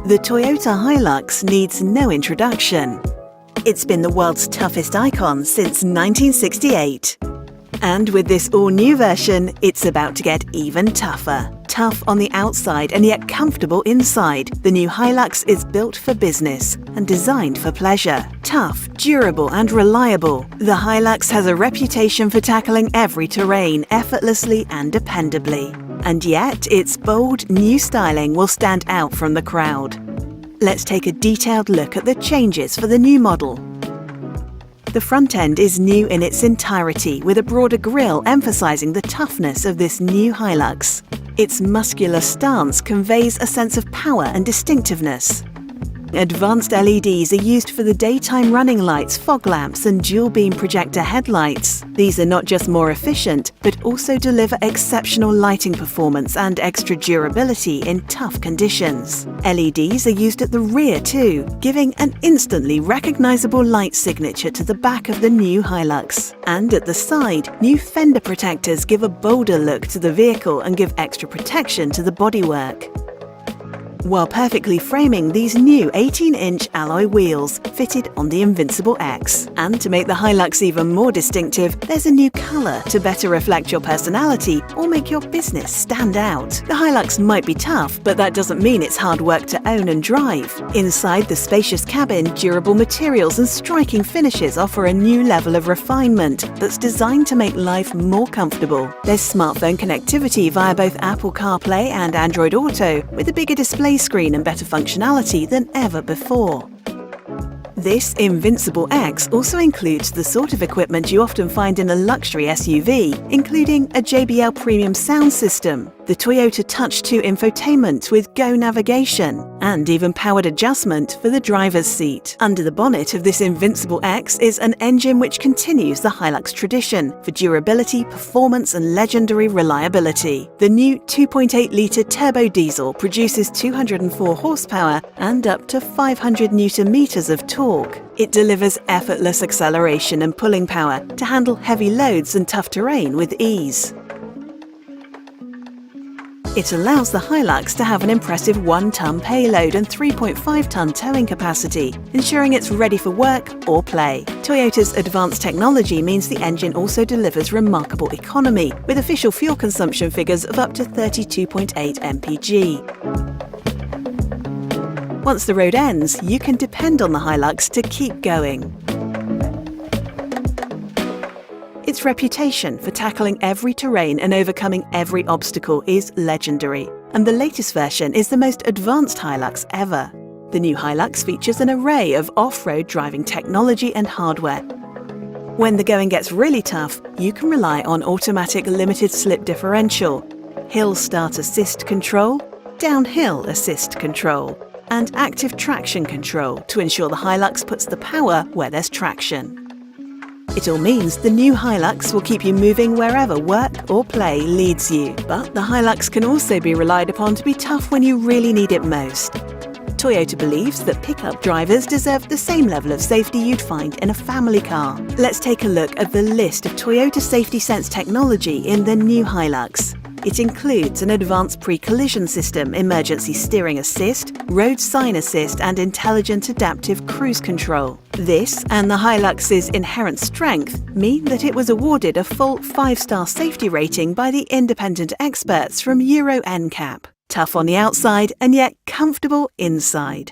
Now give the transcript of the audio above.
The Toyota Hilux needs no introduction. It's been the world's toughest icon since 1968. And with this all-new version, it's about to get even tougher. Tough on the outside and yet comfortable inside, the new Hilux is built for business and designed for pleasure. Tough, durable and reliable, the Hilux has a reputation for tackling every terrain effortlessly and dependably. And yet, its bold, new styling will stand out from the crowd. Let's take a detailed look at the changes for the new model. The front end is new in its entirety, with a broader grille emphasizing the toughness of this new Hilux. Its muscular stance conveys a sense of power and distinctiveness. Advanced LEDs are used for the daytime running lights, fog lamps and dual-beam projector headlights. These are not just more efficient, but also deliver exceptional lighting performance and extra durability in tough conditions. LEDs are used at the rear too, giving an instantly recognizable light signature to the back of the new Hilux. And at the side, new fender protectors give a bolder look to the vehicle and give extra protection to the bodywork. While perfectly framing these new 18-inch alloy wheels fitted on the Invincible X. And to make the Hilux even more distinctive, there's a new colour to better reflect your personality or make your business stand out. The Hilux might be tough, but that doesn't mean it's hard work to own and drive. Inside the spacious cabin, durable materials and striking finishes offer a new level of refinement that's designed to make life more comfortable. There's smartphone connectivity via both Apple CarPlay and Android Auto, with a bigger display screen and better functionality than ever before. This Invincible X also includes the sort of equipment you often find in a luxury SUV, including a JBL premium sound system, the Toyota Touch 2 infotainment with Go navigation, and even powered adjustment for the driver's seat. Under the bonnet of this Invincible X is an engine which continues the Hilux tradition for durability, performance and legendary reliability. The new 2.8-litre turbo diesel produces 204 horsepower and up to 500 Nm of torque. It delivers effortless acceleration and pulling power to handle heavy loads and tough terrain with ease. It allows the Hilux to have an impressive 1-ton payload and 3.5-ton towing capacity, ensuring it's ready for work or play. Toyota's advanced technology means the engine also delivers remarkable economy, with official fuel consumption figures of up to 32.8 mpg. Once the road ends, you can depend on the Hilux to keep going. Its reputation for tackling every terrain and overcoming every obstacle is legendary, and the latest version is the most advanced Hilux ever. The new Hilux features an array of off-road driving technology and hardware. When the going gets really tough, you can rely on automatic limited slip differential, hill start assist control, downhill assist control, and active traction control to ensure the Hilux puts the power where there's traction. It all means the new Hilux will keep you moving wherever work or play leads you. But the Hilux can also be relied upon to be tough when you really need it most. Toyota believes that pickup drivers deserve the same level of safety you'd find in a family car. Let's take a look at the list of Toyota Safety Sense technology in the new Hilux. It includes an advanced pre-collision system, emergency steering assist, road sign assist and intelligent adaptive cruise control. This and the Hilux's inherent strength mean that it was awarded a full 5-star safety rating by the independent experts from Euro NCAP. Tough on the outside and yet comfortable inside.